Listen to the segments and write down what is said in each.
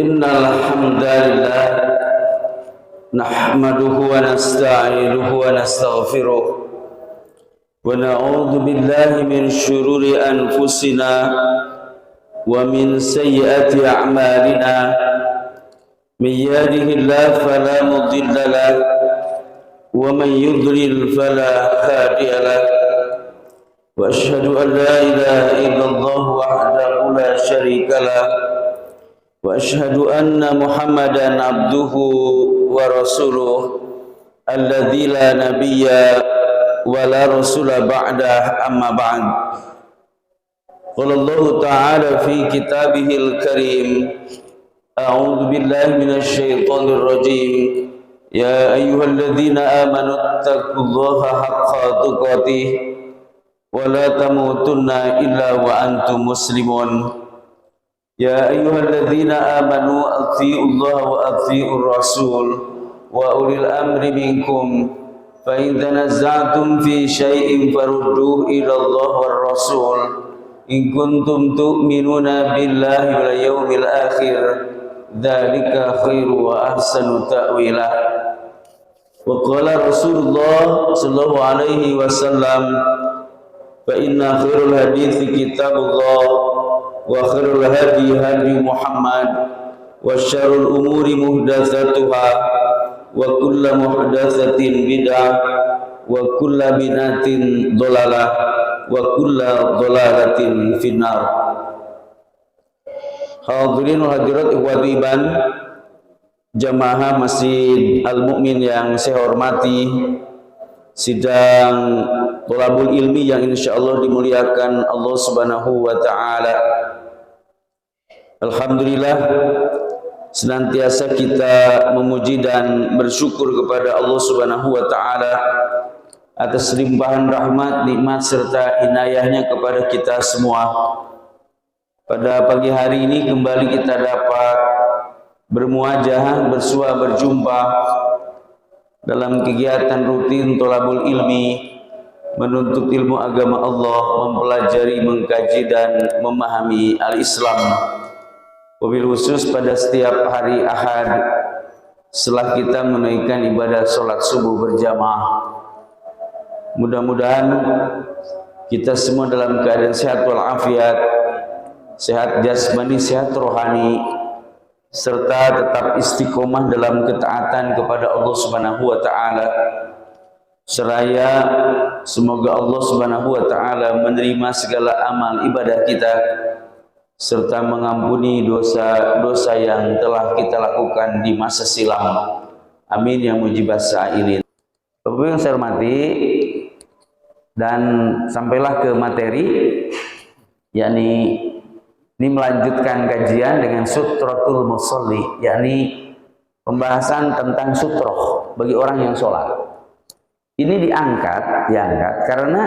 Innal hamdalillah nahmaduhu wa nasta'inuhu wa nastaghfiruh wa na'udzu billahi min syururi anfusina wa min sayyiati a'malina may yahdihillahu fala mudilla lahu wa man yudlil fala hadiya lahu wa asyhadu an la ilaha illallah wahdahu la syarika lahu wa asyhadu anna Muhammadan abduhu wa rasuluh alladzi la nabiyya wa la rasula ba'dah amma ba'd. Qala Allah ta'ala fi kitabihil karim a'udzu billahi minasy syaithanir rajim ya ayyuhalladzina amanu taqullaha haqqa tuqatih wa la tamutunna illa wa antum muslimun. Ya ayyuhalladzina amanu athi'ullaha wa athi'ur rasul wa ulil amri minkum fa in tanazza'tum fi syai'in farudduhu ila Allah war rasul in kuntum tu'minuna billahi wal yawmil akhir dzalika khairu wa ahsanu ta'wila. Wa qala Rasulullah sallallahu alaihi wasallam fa inna khairul hadithi kitabullah wa khairul hadi hadi Muhammad wa syarrul umuri muhdatsatuha wa kullu muhdatsatin bid'ah wa kullu bid'atin dhalalah wa kullu dhalalatin finnar. Hadirin wa hadirat ikhwati iman jamaah Masjid Al-Mu'min yang saya hormati, sidang thalabul ilmi yang insyaallah dimuliakan Allah Subhanahu wa taala. Alhamdulillah, senantiasa kita memuji dan bersyukur kepada Allah Subhanahu wa taala atas limpahan rahmat, nikmat serta inayahnya kepada kita semua. Pada pagi hari ini kembali kita dapat bermuajah, bersua, berjumpa dalam kegiatan rutin thalabul ilmi, menuntut ilmu agama Allah, mempelajari, mengkaji dan memahami al-Islam. Wabil khusus pada setiap hari Ahad setelah kita menunaikan ibadah sholat subuh berjamaah. Mudah-mudahan kita semua dalam keadaan sehat walafiat, sehat jasmani, sehat rohani, serta tetap istiqomah dalam ketaatan kepada Allah Subhanahu wa taala. Seraya semoga Allah Subhanahu wa taala menerima segala amal ibadah kita serta mengampuni dosa-dosa yang telah kita lakukan di masa silam. Amin ya mujibas sa'ilin. Bapak yang saya hormati, dan sampailah ke materi, yakni ini melanjutkan kajian dengan sutratul musalli, yakni pembahasan tentang sutroh bagi orang yang sholat. Ini diangkat karena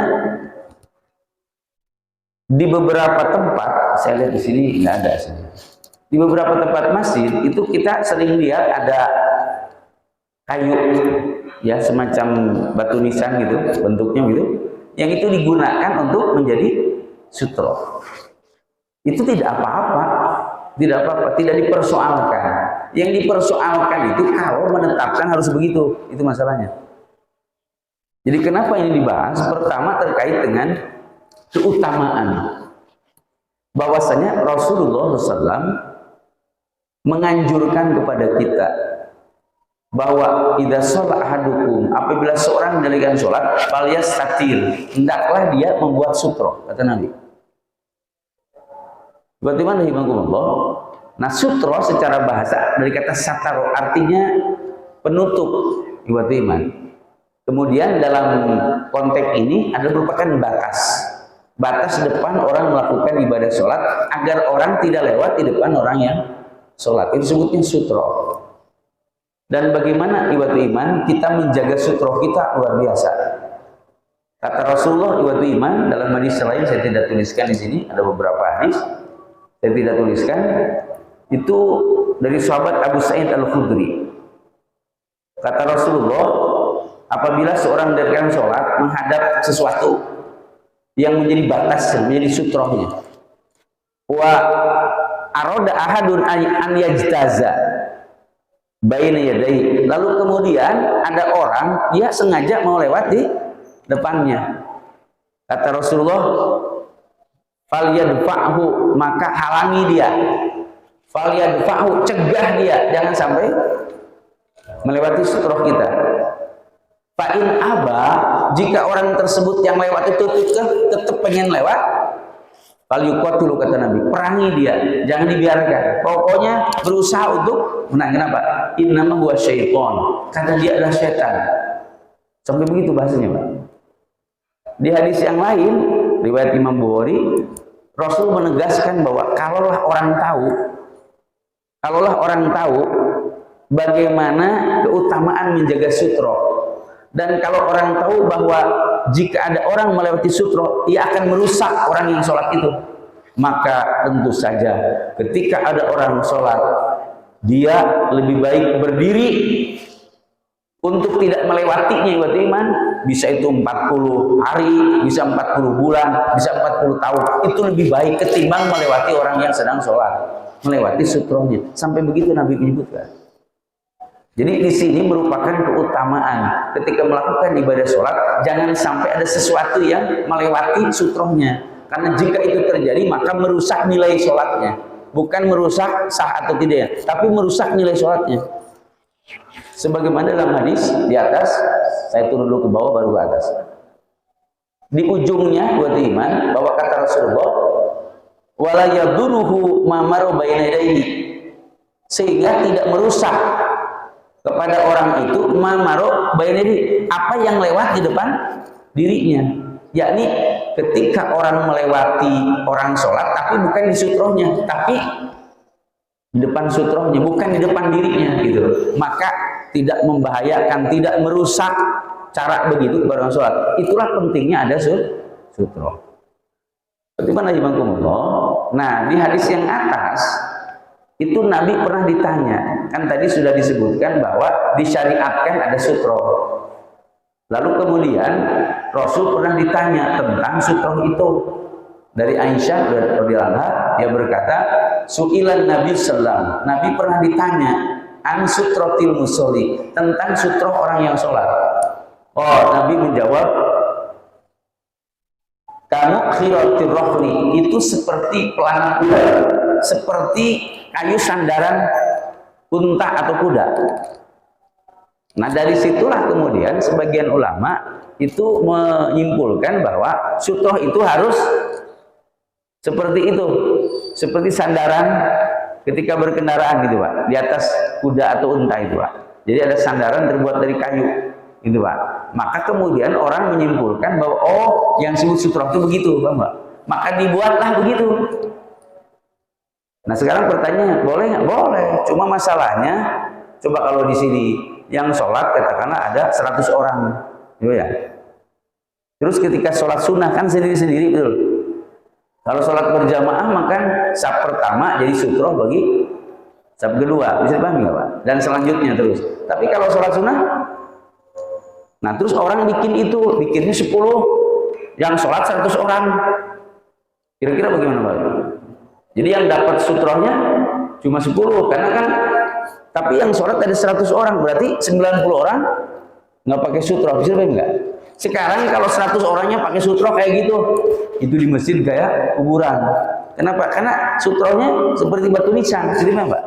di beberapa tempat, saya lihat di sini nggak ada sih. Di beberapa tempat masjid itu kita sering lihat ada kayu, ya semacam batu nisan gitu, bentuknya gitu, yang itu digunakan untuk menjadi sutroh. Itu tidak apa-apa, tidak dipersoalkan. Yang dipersoalkan itu kalau menetapkan harus begitu, itu masalahnya. Jadi kenapa ini dibahas? Pertama terkait dengan keutamaan, bahwasanya Rasulullah SAW menganjurkan kepada kita bahwa idza shalla ahadukum, apabila seorang mendirikan sholat, falyastatir, hendaklah dia membuat sutroh, kata Nabi. Bagaimana himakumullah? Nah, sutroh secara bahasa dari kata sataro, artinya penutup, ibadah iman. Kemudian dalam konteks ini adalah merupakan batas depan orang melakukan ibadah sholat agar orang tidak lewat di depan orang yang sholat. Itu disebutnya sutroh. Dan bagaimana ibadah iman kita menjaga sutroh kita luar biasa. Kata Rasulullah ibadah iman dalam hadis lain, saya tidak tuliskan di sini, ada beberapa hadis saya tidak tuliskan, itu dari sahabat Abu Sa'id Al-Khudri. Kata Rasulullah, apabila seorang mendirikan sholat menghadap sesuatu yang menjadi batas, menjadi sutrohnya, wa aroda ahadun an yajtaza baina yadayhi. Lalu kemudian ada orang dia sengaja mau lewat di depannya. Kata Rasulullah, falyadfa'hu, maka halangi dia. Falyadfa'hu, cegah dia jangan sampai melewati sutroh kita. Fa'in aba, jika orang tersebut yang lewat itu tetap pengen lewat, falyuqatilu, kata Nabi, perangi dia, jangan dibiarkan. Pokoknya berusaha untuk menang. Kenapa? Innama huwa syaiton, karena dia adalah syaitan. Sampai begitu bahasanya, Pak. Di hadis yang lain, riwayat Imam Bukhari, Rasul menegaskan bahwa kalaulah orang tahu bagaimana keutamaan menjaga sutro, dan kalau orang tahu bahwa jika ada orang melewati sutro, ia akan merusak orang yang sholat itu, maka tentu saja ketika ada orang sholat, dia lebih baik berdiri untuk tidak melewatinya. Ibadah iman bisa itu 40 hari, bisa 40 bulan, bisa 40 tahun, itu lebih baik ketimbang melewati orang yang sedang sholat, melewati sutronya. Sampai begitu Nabi menyebutkan. Jadi di sini merupakan keutamaan ketika melakukan ibadah sholat, jangan sampai ada sesuatu yang melewati sutrohnya, karena jika itu terjadi maka merusak nilai sholatnya. Bukan merusak sah atau tidak, tapi merusak nilai sholatnya. Sebagaimana dalam hadis di atas, saya turun dulu ke bawah baru ke atas. Di ujungnya buat iman bahwa kata Rasulullah, wala yaduruhu ma maru baina yadayhi, sehingga tidak merusak kepada orang itu ma maru baina yadayhi, apa yang lewat di depan dirinya. Yakni ketika orang melewati orang sholat tapi bukan di sutrohnya, tapi di depan sutrohnya, bukan di depan dirinya gitu, maka tidak membahayakan, tidak merusak cara begitu kepada orang sholat. Itulah pentingnya ada sutroh. Bagaimana Ibakumullah? Nah, di hadis yang atas itu Nabi pernah ditanya, kan tadi sudah disebutkan bahwa disyariatkan ada sutroh. Lalu kemudian Rasul pernah ditanya tentang sutroh itu. Dari Aisyah radhiyallahu anha, dia berkata, su'ilan Nabi sallam, Nabi pernah ditanya an sutrotil musolli, tentang sutroh orang yang sholat. Oh, Nabi menjawab, kamu khiratir rohli, itu seperti pelana kuda, seperti kayu sandaran unta atau kuda. Nah, dari situlah kemudian sebagian ulama itu menyimpulkan bahwa sutroh itu harus seperti itu, seperti sandaran ketika berkendaraan gitu Pak, di atas kuda atau unta itu Pak. Jadi ada sandaran terbuat dari kayu gitu Pak. Maka kemudian orang menyimpulkan bahwa oh, yang disebut sutroh itu begitu Pak. Maka dibuatlah begitu. Nah sekarang pertanyaannya, boleh nggak? Boleh. Cuma masalahnya, coba kalau di sini yang sholat katakanlah ada 100 orang, gitu ya. Terus ketika sholat sunnah kan sendiri-sendiri betul. Kalau sholat berjamaah maka saf pertama jadi sutroh bagi saf kedua, bisa dipahami nggak Pak? Dan selanjutnya terus. Tapi kalau sholat sunnah, nah terus orang bikin itu, bikinnya 10, yang sholat 100 orang. Kira-kira bagaimana Pak? Jadi yang dapat sutrohnya cuma 10, karena kan, tapi yang sholat ada 100 orang, berarti 90 orang nggak pakai sutroh, bisa dipahami nggak? Sekarang kalau 100 orangnya pakai sutroh kayak gitu, itu di masjid kayak kuburan. Kenapa? Karena sutrohnya seperti batu nisan, jadi Pak.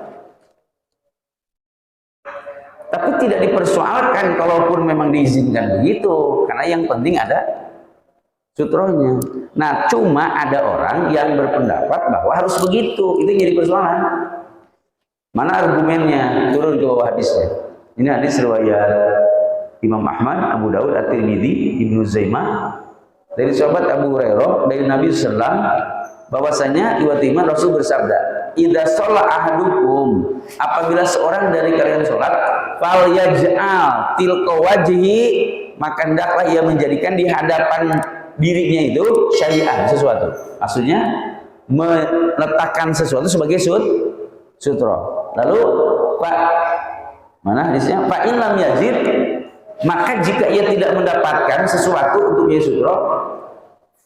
Tapi tidak dipersoalkan kalaupun memang diizinkan begitu, karena yang penting ada sutrohnya. Nah, cuma ada orang yang berpendapat bahwa harus begitu, itu jadi persoalan. Mana argumennya? Turun ke bawah hadisnya. Ini hadis riwayat Imam Ahmad, Abu Daud, At-Tirmidzi, Ibnu Zaimah, dari sahabat Abu Hurairah dari Nabi sallallahu alaihi wasallam bahwasanya iwatiman Rasul bersabda, idza shalla ahadukum, apabila seorang dari kalian sholat, fal yaj'al tilqa wajhi, maka hendaklah ia menjadikan di hadapan dirinya itu syai'an, sesuatu. Maksudnya meletakkan sesuatu sebagai sutroh. Lalu Pak, mana hadisnya? Fa in lam yazid, maka jika ia tidak mendapatkan sesuatu untuk menjadi sutroh,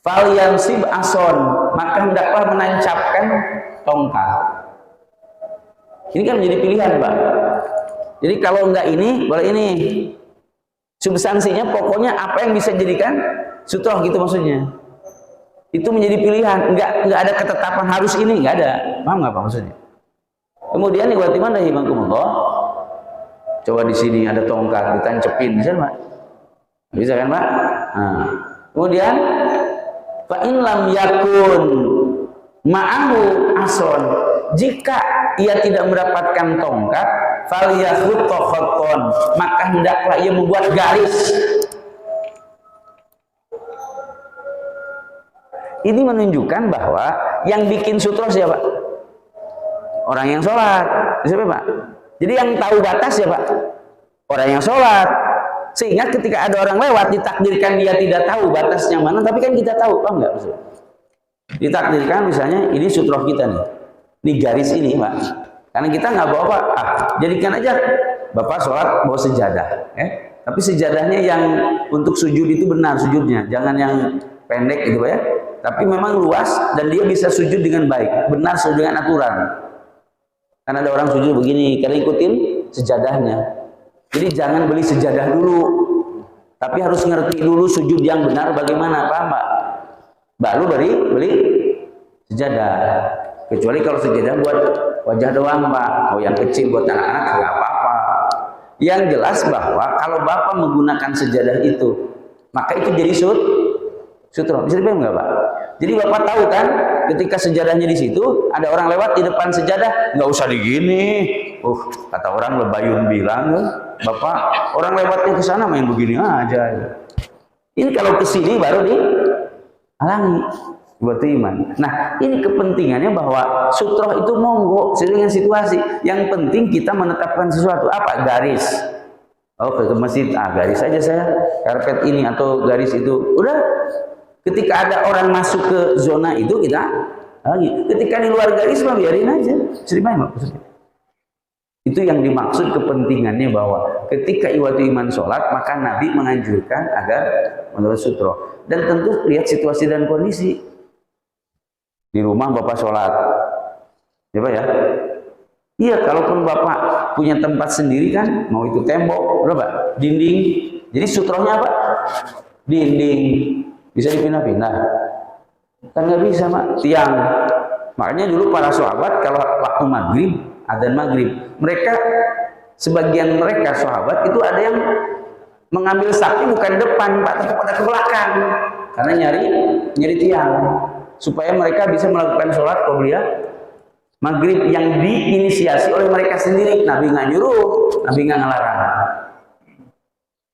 fal yansib ason, maka hendaklah menancapkan tongkat. Ini kan menjadi pilihan, Pak. Jadi kalau enggak ini, boleh ini. Substansinya pokoknya apa yang bisa jadikan sutroh gitu maksudnya. Itu menjadi pilihan, enggak ada ketetapan harus ini, enggak ada. Paham enggak Pak maksudnya? Kemudian ikhwatiman rahimakumullah, coba di sini ada tongkat ditancepin, bisa Pak? Bisa kan Pak? Nah, kemudian fa in lam yakun ma'ahu ason, jika ia tidak mendapatkan tongkat, falyakhutta khatton, maka hendaklah ia membuat garis. Ini menunjukkan bahwa yang bikin sutroh siapa? Orang yang sholat. Siapa Pak? Jadi yang tahu batas siapa? Orang yang sholat. Sehingga ketika ada orang lewat, ditakdirkan dia tidak tahu batasnya mana, tapi kan kita tahu, paham nggak? Ditakdirkan misalnya ini sutroh kita nih, ini garis ini Pak. Karena kita nggak bawa Pak, jadikan aja Bapak sholat bawa sejadah, tapi sejadahnya yang untuk sujud itu benar sujudnya, jangan yang pendek gitu Pak ya. Tapi memang luas dan dia bisa sujud dengan baik, benar sesuai dengan aturan. Karena ada orang sujud begini, kalian ikutin sejadahnya. Jadi jangan beli sejadah dulu, tapi harus ngerti dulu sujud yang benar bagaimana, paham Pak? Baru beli sejadah. Kecuali kalau sejadah buat wajah doang Pak, yang kecil buat anak-anak nggak apa-apa. Yang jelas bahwa kalau Bapak menggunakan sejadah itu, maka itu jadi sutroh. Bisa dipaham nggak Pak? Jadi Bapak tahu kan, ketika sejadahnya di situ, ada orang lewat di depan sejadah, nggak usah digini. Kata orang lebayun bilang, Bapak orang lewatnya ke sana main begini aja. Ini kalau ke sini baru dihalangi buat iman. Nah, ini kepentingannya bahwa sutroh itu monggo sesuai dengan situasi. Yang penting kita menetapkan sesuatu. Apa? Garis. Ke masjid, garis aja saya, karpet ini atau garis itu. Udah. Ketika ada orang masuk ke zona itu kita lagi. Ketika di luar garis mah biarin aja. Seribai maksudnya. Itu yang dimaksud kepentingannya bahwa ketika iwatu iman sholat maka Nabi menganjurkan agar menurut sutroh. Dan tentu lihat situasi dan kondisi. Di rumah Bapak sholat, ya Pak ya? Iya, kalaupun Bapak punya tempat sendiri kan, mau itu tembok, berapa? Dinding. Jadi sutrohnya apa? Dinding. Bisa dipindah-pindah? Kan nggak bisa, Mak. Tiang. Makanya dulu para sahabat kalau waktu maghrib, adzan maghrib, mereka sebagian mereka sahabat itu ada yang mengambil sapi bukan depan, Pak, tapi pada ke belakang, karena nyari tiang, supaya mereka bisa melakukan sholat qobliyah maghrib yang diinisiasi oleh mereka sendiri. Nabi nggak nyuruh, Nabi nggak ngelarang.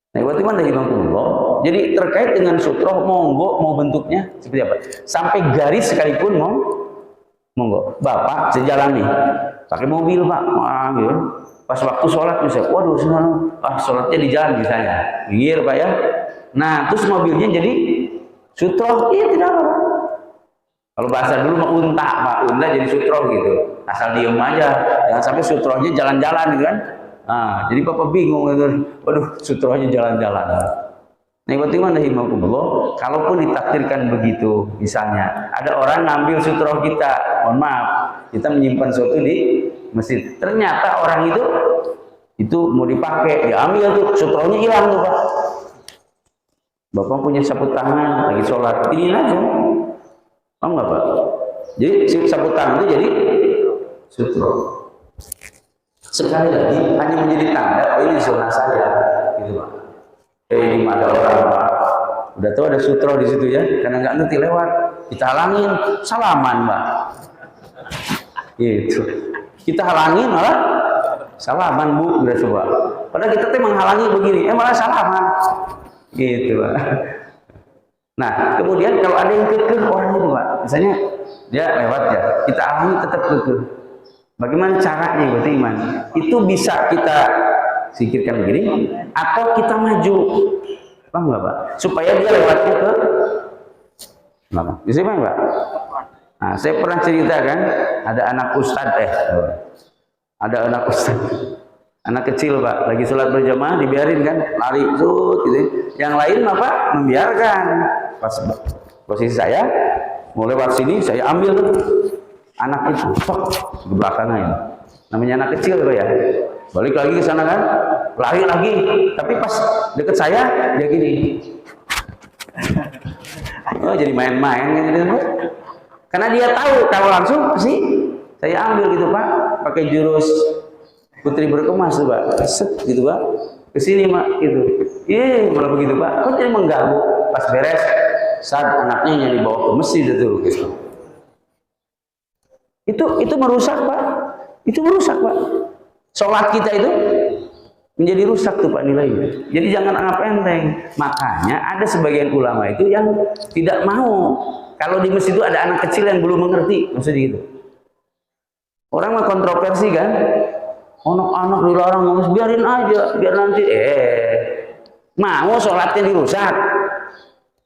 Nah, waktu mana Allah. Jadi terkait dengan sutroh, monggo mau bentuknya seperti apa? Sampai garis sekalipun monggo. Bapak sejalan nih, pakai mobil Pak, gitu. Pas waktu sholat misalnya, waduh sholatnya di jalan misalnya, pinggir Pak ya. Nah terus mobilnya jadi sutroh, iya tidak apa. Kalau bahasa dulu mah unta Pak, unta jadi sutroh gitu. Asal diem aja, jangan sampai sutrohnya jalan-jalan gitu kan. Nah, jadi Bapak bingung gitu. Waduh, sutrohnya jalan-jalan. Nah, bagaimana himakumullah? Kalaupun ditakdirkan begitu, misalnya ada orang ngambil sutroh kita, mohon maaf, kita menyimpan sesuatu di masjid. Ternyata orang itu mau dipakai, diambil tuh sutrohnya hilang tuh Pak. Bapak punya sapu tangan lagi sholat, ini aja, paham nggak Pak? Jadi sapu tangan itu jadi sutroh. Sekali lagi hanya menjadi tanda, oh ini zona saya, gitu Pak. Ini ada orang Pak, udah tahu ada sutroh di situ ya, karena nggak ngerti lewat, kita halangin, salaman Pak. Gitu. Kita halangin malah salaman Bu, udah coba. Padahal kita tuh menghalangi begini, malah salaman. Gitu Pak. Nah, kemudian kalau ada yang kekeh orang itu Pak, misalnya dia lewat ya, kita halangi tetap kekeh. Bagaimana caranya berarti iman? Itu bisa kita sikirkan begini, atau kita maju, paham nggak Pak? Supaya dia lewatnya ke mana? Bisa Pak? Nah, saya pernah ceritakan ada anak ustad, ada anak ustad, anak kecil Pak, lagi sholat berjamaah dibiarin kan, lari gitu. Yang lain Pak membiarkan. Pas posisi saya mau lewat sini, saya ambil anak itu, ke belakangnya. Namanya anak kecil Pak ya. Balik lagi ke sana kan, lari lagi. Tapi pas deket saya dia gini. Oh, jadi main-main gitu. Karena dia tahu kalau langsung pasti saya ambil gitu Pak, pakai jurus putri berkemas tuh Pak, set gitu Pak, kesini Mak gitu. Malah begitu Pak, kok jadi mengganggu. Pas beres, saat anaknya yang dibawa ke masjid itu gitu. Itu merusak Pak, itu merusak Pak. Sholat kita itu menjadi rusak tuh Pak nilainya. Jadi jangan anggap enteng. Makanya ada sebagian ulama itu yang tidak mau kalau di masjid itu ada anak kecil yang belum mengerti, maksudnya gitu. Orang mah kontroversi kan, anak-anak dilarang ngomong, biarin aja, biar nanti mau sholatnya dirusak.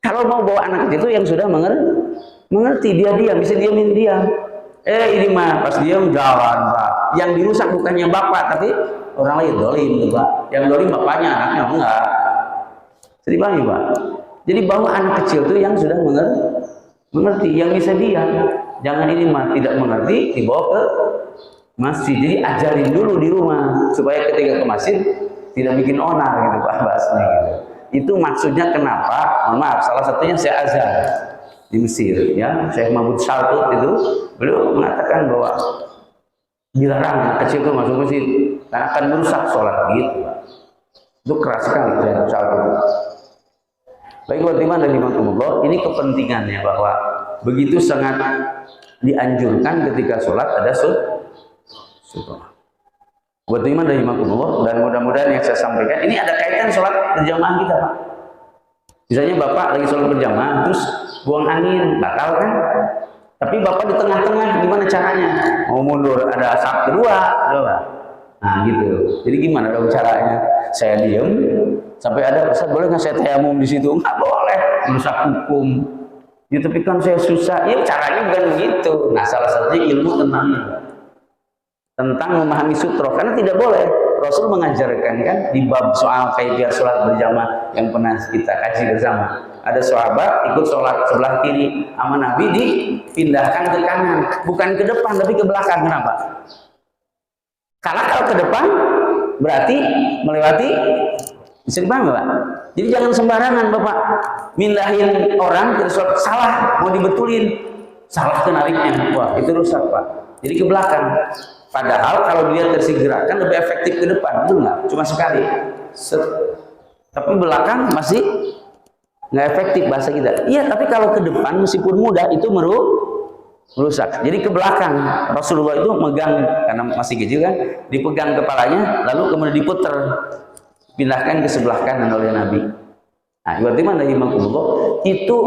Kalau mau bawa anak kecil itu yang sudah mengerti, dia diam, bisa diamin diam. Ini mah pas diam jalan Pak. Yang dirusak bukannya bapak, tapi orang lain dolim tuh Pak. Yang dolim bapaknya, anaknya enggak. Jadi paham Pak. Jadi bawa anak kecil itu yang sudah mengerti, yang bisa diam. Jangan ini mah tidak mengerti dibawa ke masjid. Jadi ajarin dulu di rumah supaya ketika ke masjid tidak bikin onar gitu Pak bahasnya gitu. Itu maksudnya kenapa? Mohon maaf, salah satunya saya azan di Mesir ya, Syekh Mahmud Shaltut itu beliau mengatakan bahwa dilarang anak kecil itu masuk masjid karena akan merusak sholat gitu Pak. Itu keras sekali Syekh Shaltut. Baik teman-teman dan iman, ini kepentingannya bahwa begitu sangat dianjurkan ketika sholat ada sunnah. Buat iman dan iman dan mudah-mudahan yang saya sampaikan ini ada kaitan sholat berjamaah kita Pak. Misalnya Bapak lagi sholat berjamaah terus buang angin, batal kan? Tapi Bapak di tengah-tengah gimana caranya? Mau mundur ada asap kedua, coba. Nah gitu. Jadi gimana dong caranya? Saya diem sampai ada Ustaz, boleh nggak saya tayamum di situ? Nggak boleh, merusak hukum. Ya, tapi kan saya susah. Ya caranya bukan begitu. Nah salah satunya ilmu tentang memahami sutra, karena tidak boleh. Rasul mengajarkan kan di bab soal kaifiah sholat berjamaah yang pernah kita kaji bersama. Ada sahabat ikut sholat sebelah kiri sama Nabi dipindahkan ke kanan, bukan ke depan tapi ke belakang. Kenapa? Karena kalau ke depan berarti melewati, bisa dipahami Pak? Jadi jangan sembarangan Bapak mindahin orang ke sholat salah, mau dibetulin salah ke nariknya, wah itu rusak Pak. Jadi ke belakang. Padahal kalau dia tersegerakan lebih efektif ke depan, betul nggak? Cuma sekali. Tapi belakang masih nggak efektif bahasa kita. Iya, tapi kalau ke depan meskipun mudah itu merusak. Jadi ke belakang. Rasulullah itu megang karena masih kecil kan, dipegang kepalanya, lalu kemudian diputer, pindahkan ke sebelah kanan oleh Nabi. Nah, berarti mana imanullah itu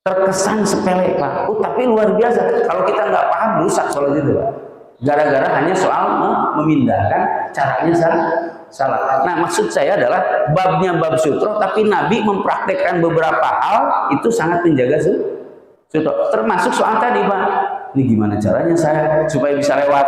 terkesan sepele Pak. Tapi luar biasa. Kalau kita nggak paham rusak sholat itu Pak. Gara-gara hanya soal memindahkan caranya salah. Nah maksud saya adalah babnya bab sutra, tapi Nabi mempraktekkan beberapa hal itu sangat menjaga sutra. Termasuk soal tadi Pak, ini gimana caranya saya supaya bisa lewat.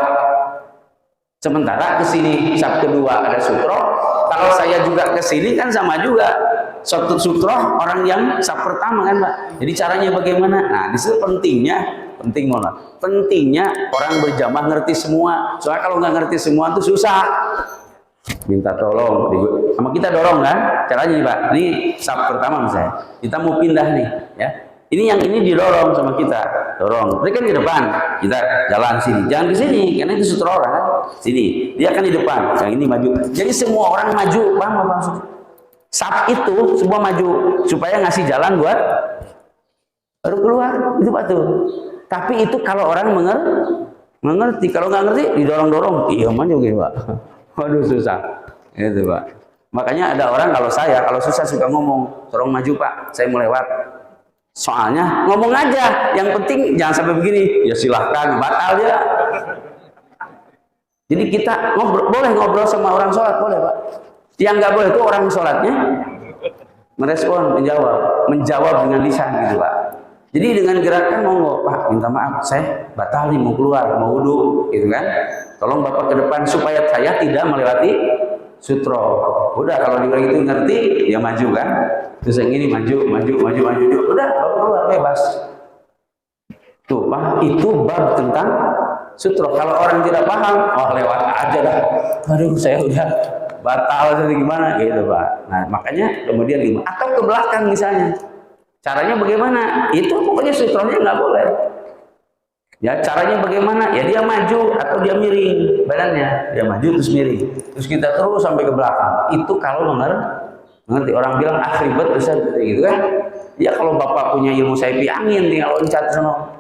Sementara ke sini sab kedua ada sutra, kalau saya juga ke sini kan sama juga. Suatu sutra orang yang sab pertama kan Pak. Jadi caranya bagaimana? Nah disitu pentingnya orang berjamaah ngerti semua. Soalnya kalau nggak ngerti semua itu susah. Minta tolong, sama kita dorong kan? Caranya nih Pak. Ini sab pertama misalnya. Kita mau pindah nih, ya. Yang ini didorong sama kita, dorong. Mereka kan di depan, kita jalan sini. Jangan ke sini, karena itu sutra orang kan. Sini, dia akan di depan. Yang ini maju. Jadi semua orang maju, paham apa maksudnya? Sab itu semua maju supaya ngasih jalan buat baru keluar itu Pak tuh. Tapi itu kalau orang mengerti, kalau nggak ngerti didorong-dorong, iya maju gitu Pak. Waduh susah, itu Pak. Makanya ada orang kalau susah suka ngomong, tolong maju Pak, saya mau lewat. Soalnya ngomong aja, yang penting jangan sampai begini. Ya silahkan, batal dia. Jadi kita boleh ngobrol sama orang sholat, boleh Pak. Yang nggak boleh itu orang sholatnya merespon, menjawab dengan lisan gitu Pak. Jadi dengan gerakan monggo Pak, minta maaf saya batal nih mau keluar, mau wudhu gitu kan. Tolong Bapak ke depan supaya saya tidak melewati sutra. Udah kalau dia itu ngerti ya maju kan. Terus yang ini maju. Udah Bapak keluar bebas. Tuh Pak, itu bab tentang sutroh. Kalau orang tidak paham, oh lewat aja dah. Aduh, saya udah batal jadi gimana gitu, Pak. Nah, makanya kemudian atau ke belakang misalnya. Caranya bagaimana? Itu pokoknya sutrohnya nggak boleh. Ya, caranya bagaimana? Ya dia maju atau dia miring badannya. Dia maju terus miring. Terus kita terus sampai ke belakang. Itu kalau mengerti. Orang bilang ribet bisa gitu kan. Ya kalau Bapak punya ilmu sapi angin tinggal loncat sono.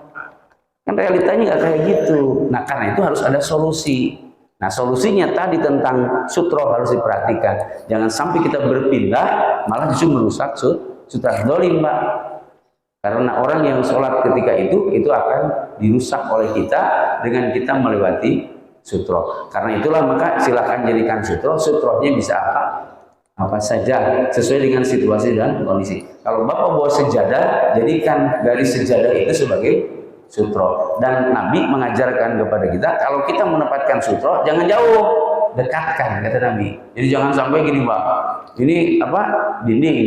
Kan realitanya nggak kayak gitu. Nah, karena itu harus ada solusi. Nah, solusinya tadi tentang sutroh harus diperhatikan. Jangan sampai kita berpindah malah justru merusak sutra dolim, Pak. Karena orang yang sholat ketika itu akan dirusak oleh kita dengan kita melewati sutroh. Karena itulah maka silakan jadikan sutroh. Sutrohnya bisa apa saja sesuai dengan situasi dan kondisi. Kalau Bapak bawa sejadah, jadikan garis sejadah itu sebagai sutroh. Dan Nabi mengajarkan kepada kita, kalau kita menempatkan sutroh, jangan jauh, dekatkan, kata Nabi. Jadi jangan sampai gini, Pak. Ini dinding.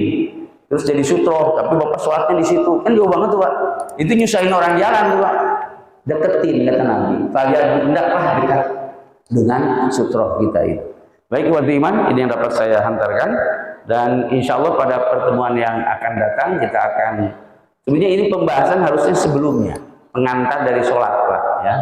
Terus jadi sutroh, tapi Bapak sholatnya di situ. Kan jauh banget tuh, Pak. Itu nyusahin orang jalan tuh, Pak. Deketin, kata Nabi. Kalian hendaklah dekat dengan sutroh kita itu. Baik, ikhwati iman, ini yang dapat saya hantarkan. Dan insya Allah pada pertemuan yang akan datang, kita akan, sebenarnya ini pembahasan harusnya sebelumnya. Pengantar dari sholat, Pak. Ya.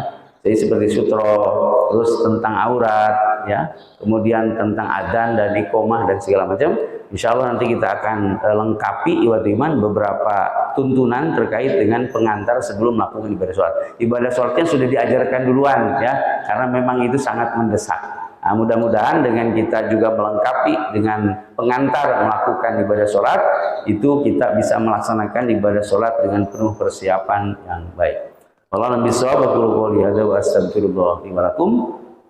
Jadi seperti sutroh, terus tentang aurat, ya, kemudian tentang adzan dan iqomah dan segala macam. Insya Allah nanti kita akan lengkapi ikhwati iman beberapa tuntunan terkait dengan pengantar sebelum melakukan ibadah sholat. Ibadah sholatnya sudah diajarkan duluan, ya, karena memang itu sangat mendesak. Nah, mudah-mudahan dengan kita juga melengkapi dengan pengantar melakukan ibadah sholat, itu kita bisa melaksanakan ibadah sholat dengan penuh persiapan yang baik. Wallahu a'lam bishawab. Aqulu qouli hadza wa astaghfirullah li wa lakum.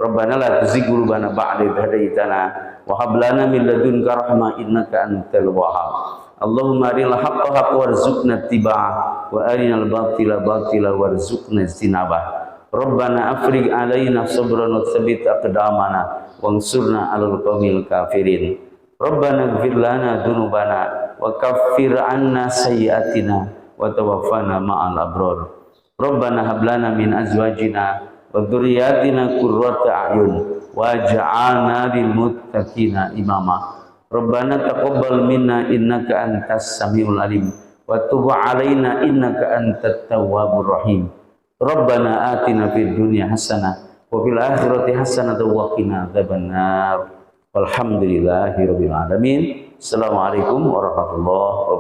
Rabbana la tuzigh qulubana ba'da idh hadaytana wa hab lana min ladunka rahmah innaka antal wahhab. Allahumma arinal haqqa haqqan warzuqna ittiba'ah wa arinal batila batila warzuqna ijtinabah. Rabbana afrigh 'alaina sabran wa tsabbit aqdamana wansurna 'alal qaumil kafirin. Rabbana ighfir lana dzunubana wa kaffir 'anna sayyi'atina wa tawaffana ma'al abrar. Rabbana hab lana min azwajina wa dzurriyyatina qurrata a'yun waj'alna lil muttaqina imama. Rabbana taqabbal minna innaka antas samiul alim wa tub 'alaina innaka antat tawwabur rahim. Rabbana atina fid dunya hasanah wa fil akhirati hasanah wa qina adzabannar. Walhamdulillahirabbil alamin. Assalamualaikum warahmatullahi wabarakatuh.